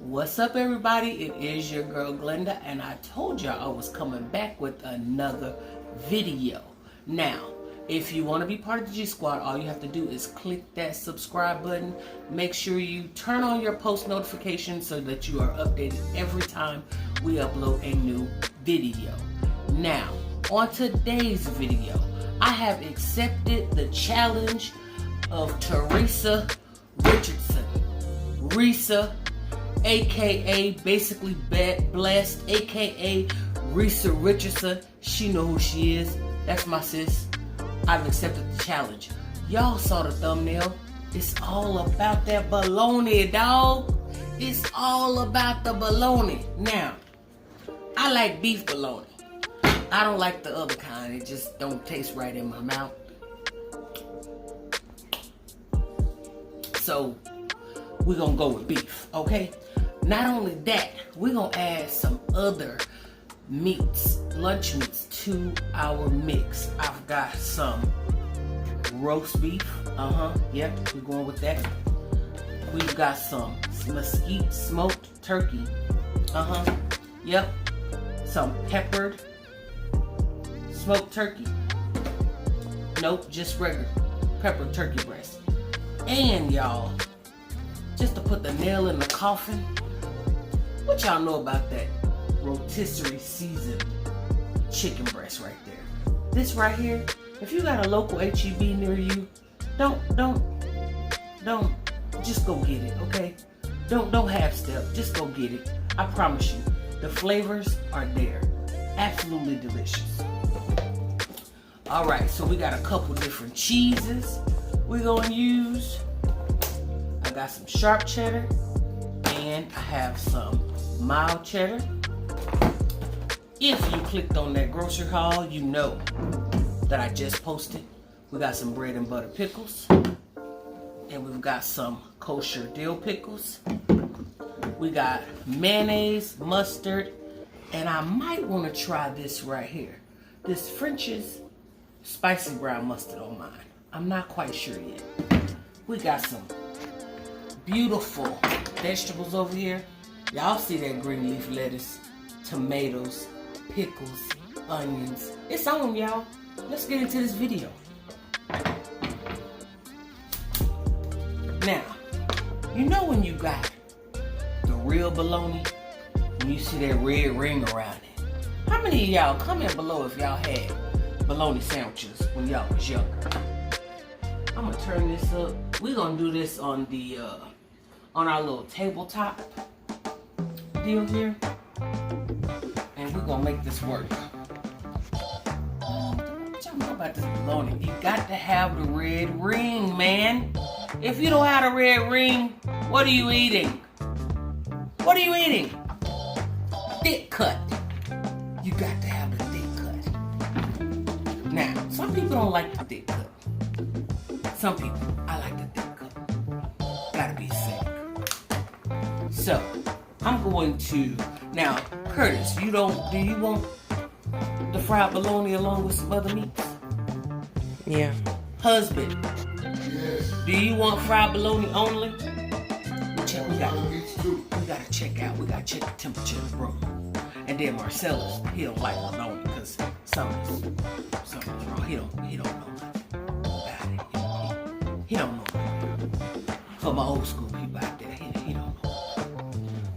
What's up, everybody? It is your girl Glenda, and I told y'all I was coming back with another video. Now, if you want to be part of the G Squad, all you have to do is click that subscribe button. Make sure you turn on your post notifications so that you are updated every time we upload a new video. Now, on today's video, I have accepted the challenge of Teresa Richardson. Risa, aka basically blessed, aka Risa Richardson. She know who she is. That's my sis. I've accepted the challenge. Y'all saw the thumbnail. It's all about that bologna, dog. It's all about the bologna. Now, I like beef bologna. I don't like the other kind. It just don't taste right in my mouth. So, we're gonna go with beef, okay? Not only that, we're gonna add some other meats, lunch meats, to our mix. I've got some roast beef. Yep, we're going with that. We've got some mesquite smoked turkey. Yep. Some peppered smoked turkey. Nope, just regular peppered turkey breast. And y'all, just to put the nail in the coffin, what y'all know about that rotisserie seasoned chicken breast right there? This right here, if you got a local HEB near you, don't, just go get it, okay? Don't half step, just go get it. I promise you, the flavors are there. Absolutely delicious. All right, so we got a couple different cheeses we're gonna use. I got some sharp cheddar, and I have some mild cheddar. If you clicked on that grocery haul, you know that I just posted. We got some bread and butter pickles, and we've got some kosher dill pickles. We got mayonnaise, mustard, and I might want to try this right here. This French's spicy brown mustard on mine. I'm not quite sure yet. We got some beautiful vegetables over here. Y'all see that green leaf lettuce, tomatoes, pickles, onions. It's on, y'all. Let's get into this video. Now, you know when you got the real bologna, when you see that red ring around it. How many of y'all, comment below if y'all had bologna sandwiches when y'all was younger? I'm gonna turn this up. We're gonna do this on the on our little tabletop deal here, and we're gonna make this work. What y'all know about this bologna? You got to have the red ring, man. If you don't have the red ring, what are you eating? What are you eating? Thick cut. You got to have the thick cut. Now, some people don't like the thick cut. Some people, I like the thick cut. Gotta be sick. So, I'm going to, now, Curtis, do you want the fried bologna along with some other meats? Yeah. Husband, Yes. do you want fried bologna only? We gotta check out. We gotta check the temperature of the room. And then Marcellus, he don't like bologna because something's wrong. He don't know nothing about it. He don't know. For my old school people out there, he don't know.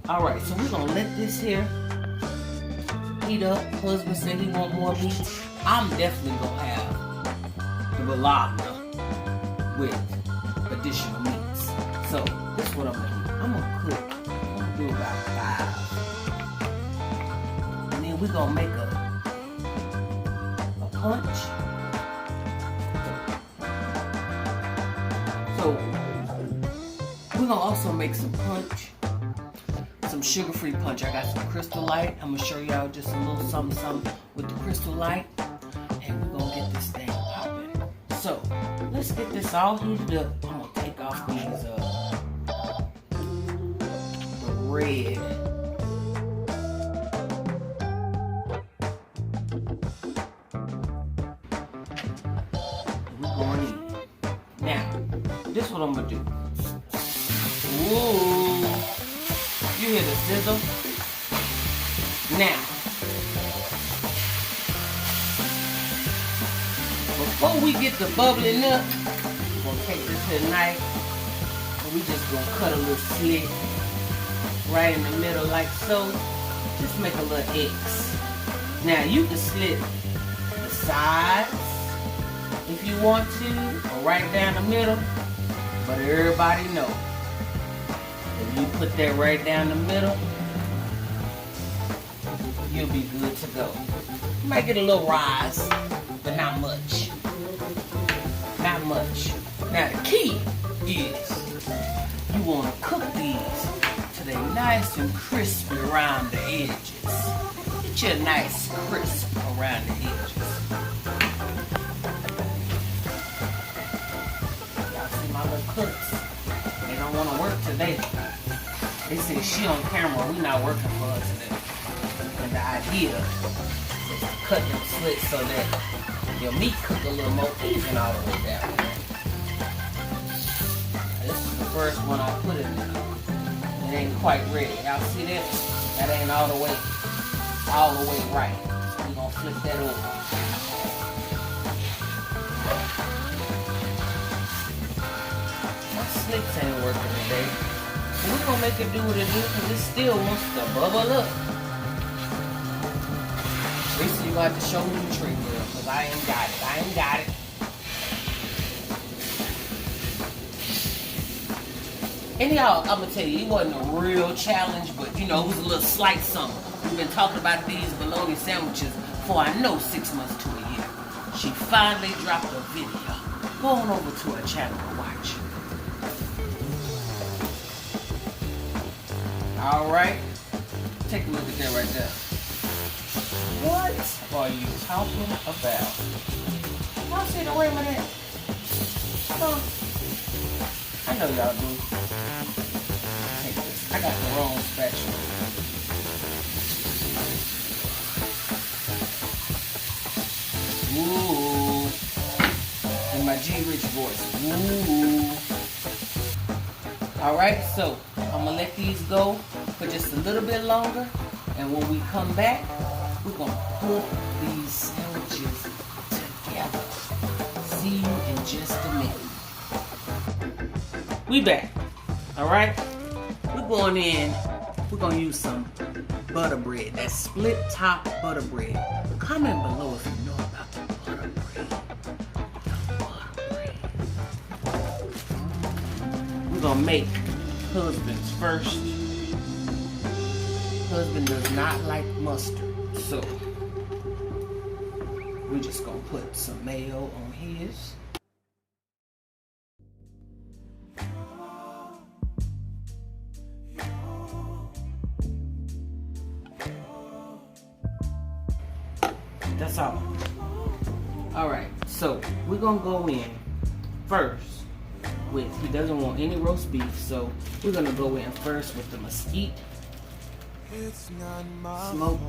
All right, so we're gonna let this here heat up. Husband said he want more meat. I'm definitely gonna have the bologna with additional meats. So this is what I'm gonna do. I'm gonna cook. I'm gonna do about 5, and then we're gonna make a punch. So we're gonna also make some punch, some sugar-free punch. I got some Crystal Light. I'm gonna show y'all just a little something with the Crystal Light, and we're gonna get this thing popping. So let's get this all heated up. I'm gonna take off these the red. We're going in. Now, this is what I'm gonna do. Ooh. You hear the sizzle? Now, before we get the bubbling up, we're going to take this here knife and we just going to cut a little slit right in the middle like so. Just make a little X. Now you can slit the sides if you want to, or right down the middle, but everybody know if you put that right down the middle, you'll be good to go. You might get a little rise, but not much. Not much. Now the key is you want to cook these till they're nice and crispy around the edges. Get you a nice crisp around the edges. Y'all see my little cooks? They don't want to work today. They say she on camera, we not working for her today. And the idea is to cut them slits so that your meat cook a little more even all the way down. This is the first one I put in there. It ain't quite ready. Y'all see that? That ain't all the way right. So we're gonna flip that over. My slits ain't working today. So we're gonna make it do what it do because it still wants to bubble up. Lisa, you got to show me the trick, girl, because I ain't got it. And y'all, I'm going to tell you, it wasn't a real challenge, but, you know, it was a little slight something. We've been talking about these bologna sandwiches for, I know, 6 months to a year. She finally dropped a video. Go on over to her channel and watch. All right. Take a look at that right there. What are you talking about? Y'all see the rim of that? Huh? I know y'all do. Take this. I got the wrong spatula. Ooh. In my G-Rich voice. Ooh. Alright, so I'm going to let these go for just a little bit longer. And when we come back, we're going to put these sandwiches together. See you in just a minute. We back. Alright? We're going in. We're going to use some butter bread. That split top butter bread. Comment below if you know about the butter bread. The butter bread. We're going to make husband's first. Husband does not like mustard. So, we're just going to put some mayo on his. That's all. Alright, so we're going to go in first with, he doesn't want any roast beef, so we're going to go in first with the mesquite. Smoked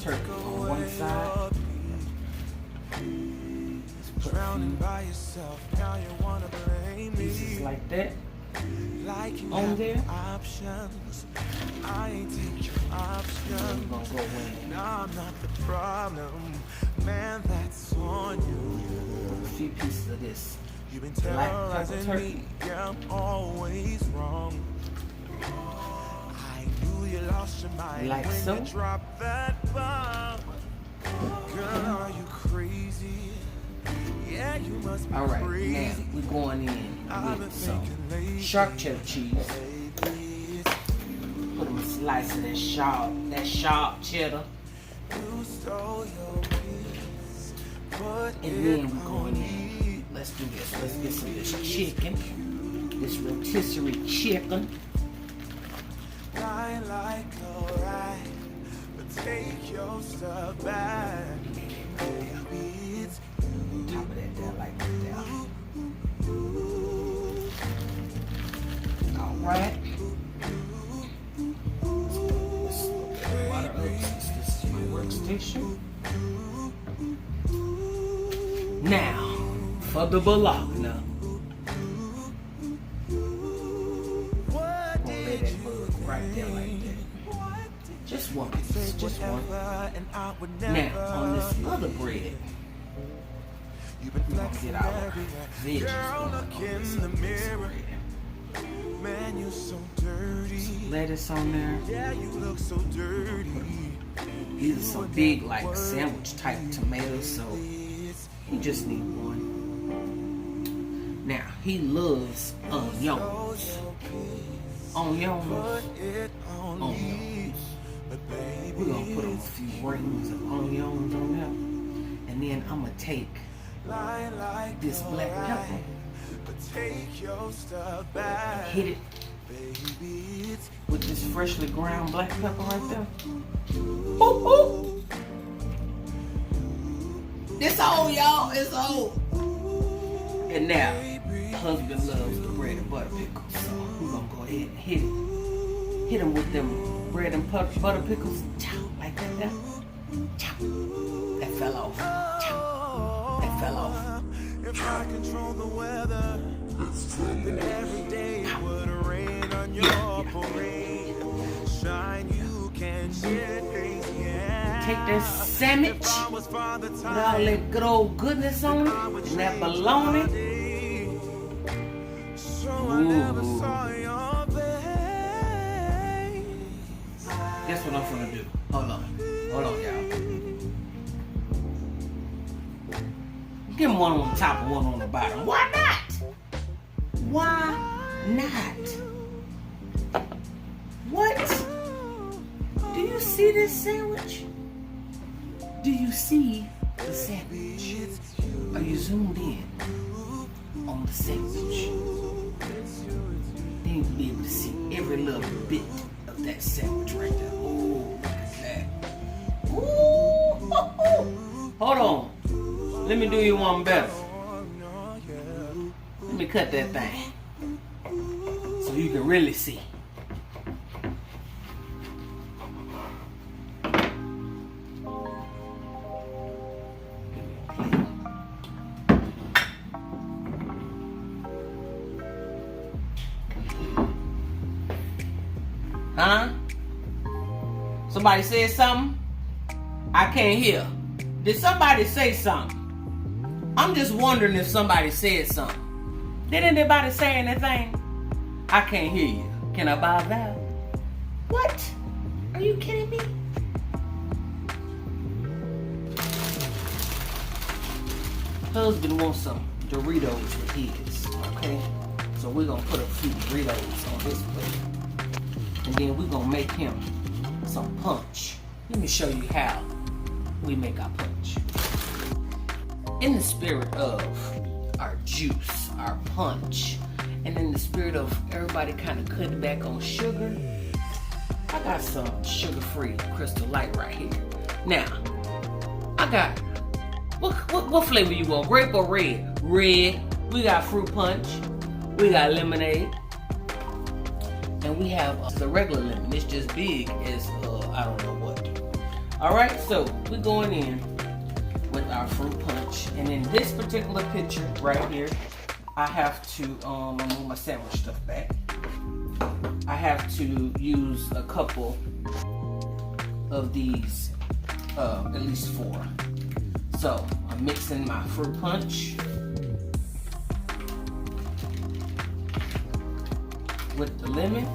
turkey on one side. Let's put pieces like that on there. And we're gonna go in. I'm not the problem, man. That's on you. Put a few pieces of this. You've been terrorizing me, yeah, I'm always wrong. I knew you lost your mind like when you dropped that bomb. Girl, are you crazy? Yeah, you must be crazy. Now we're going in with some sharp cheddar cheese. Put them a slice of that sharp cheddar. And then we're going in. Let's do this. Let's get some of this chicken. This rotisserie chicken. I like alright, but take your stuff back. Baby, it's top of that there like that. Alright. Let's water up since this is my workstation. Now, for the bologna. right there like that. Just one piece, just one. Now, on this other bread, we're gonna get our veggies on this bread. Some lettuce on there. These are some big, like sandwich type tomatoes, so he just need one. Now, he loves onions. Onions. We're gonna put a few rings of onions on there. And then I'm gonna take this black pepper and hit it with this freshly ground black pepper right there. Ooh, ooh. This old, y'all, it's old. And now, husband loves the bread and butter pickles, so we're gonna go ahead and hit it. Hit him with them bread and butter pickles. Chow, like that. Chow. That fell off. Chow. That fell off. If I control the weather, then every day it would rain on your parade. Shine, you can take that sandwich with all that good old goodness on it and that bologna. Ooh. Guess what I'm gonna do? Hold on, y'all. Give him one on the top and one on the bottom. Why not? Why not? What? Do you see this sandwich? Do you see the sandwich? Are you zoomed in on the sandwich? Then you'll be able to see every little bit of that sandwich right there. Ooh, look at that. Ooh, hold on. Let me do you one better. Let me cut that thing so you can really see. Huh? Somebody said something? I can't hear. Did somebody say something? I'm just wondering if somebody said something. Did anybody say anything? I can't hear you. Can I buy that? What? Are you kidding me? Husband wants some Doritos with his, okay? So we're gonna put a few Doritos on this plate. And then we're gonna make him some punch. Let me show you how we make our punch. In the spirit of our juice, our punch, and in the spirit of everybody kind of cutting back on sugar, I got some sugar-free Crystal Light right here. Now, I got, what flavor you want, grape or red? Red. We got fruit punch. We got lemonade. And we have the regular lemon. It's just big as, I don't know what. Alright, so we're going in with our fruit punch. And in this particular picture right here, I have to move my sandwich stuff back. I have to use a couple of these, at least 4. So I'm mixing my fruit punch with the lemon.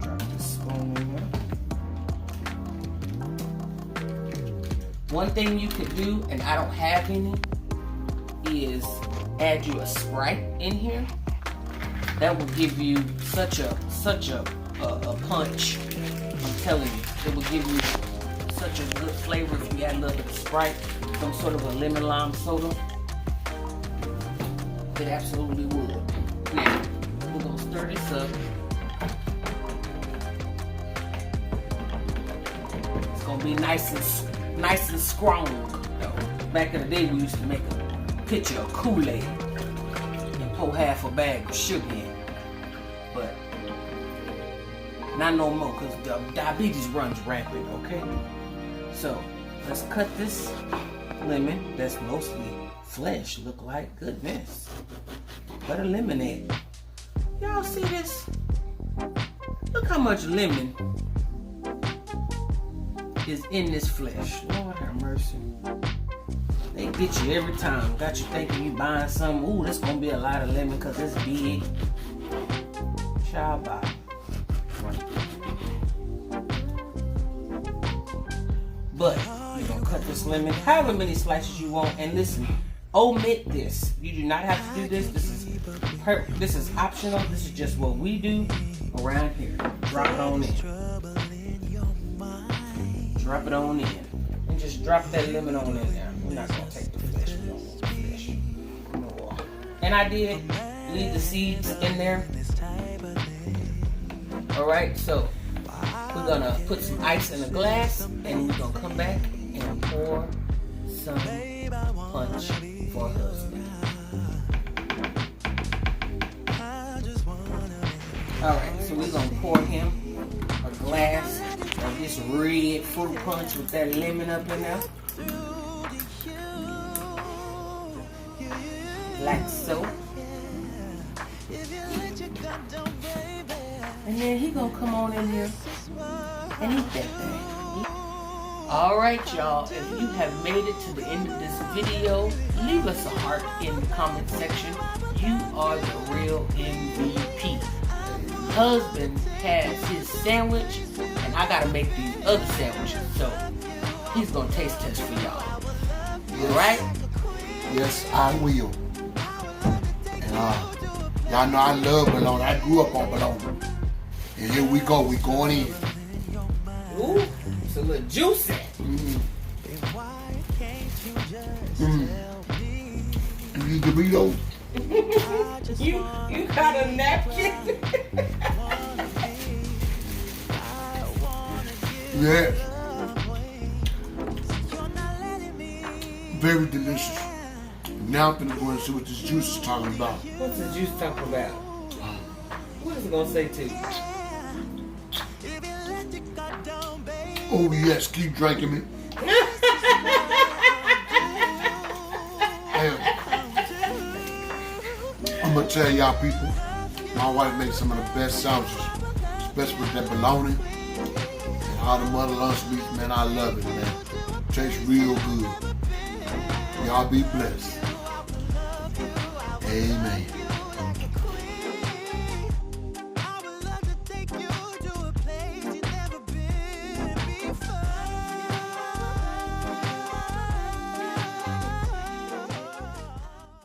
Drop this spoon in here. One thing you could do, and I don't have any, is add you a Sprite in here. That will give you such a punch. I'm telling you, it will give you such a good flavor if you add a little bit of Sprite, some sort of a lemon lime soda. It absolutely would. Now, we're gonna stir this up. It's gonna be nice and strong. Back in the day, we used to make a pitcher of Kool-Aid and pour half a bag of sugar in. But not no more, because diabetes runs rampant, okay? So, let's cut this lemon that's mostly flesh, look like. Goodness. But a lemonade. Y'all see this? Look how much lemon is in this flesh. Lord have mercy. They get you every time. Got you thinking you buying something. Ooh, this gonna be a lot of lemon because it's big. Child, bye. But you're gonna cut this lemon however many slices you want. And listen, omit this. You do not have to do this. This is optional. This is just what we do around here. Drop it on in. Drop it on in. And just drop that lemon on in there. We're not gonna take the flesh. We don't want the flesh. No. And I did leave the seeds in there. Alright, so we're gonna put some ice in a glass and we're gonna come back and pour some punch for husband. Alright, so we're gonna pour him a glass of this red fruit punch with that lemon up in there. Like so. And then he gonna come on in here and eat that thing. Alright y'all, if you have made it to the end of this video, leave us a heart in the comment section. You are the real MVP. Husband has his sandwich and I gotta make these other sandwiches, so he's gonna taste test for y'all. Alright? Yes, I will. And y'all know I love bologna. I grew up on bologna. And here we go. We going in. Ooh, it's a little juicy. You need Dorito? you got a napkin? Yeah. Very delicious. Now I'm gonna go and see what this juice is talking about. What's the juice talking about? What is it gonna say to you? Oh yes, keep drinking me. Damn. I'm gonna tell y'all people, my wife makes some of the best sandwiches, especially with that bologna and all the mother lunch meats, man. I love it, man. Tastes real good. Y'all be blessed. Amen.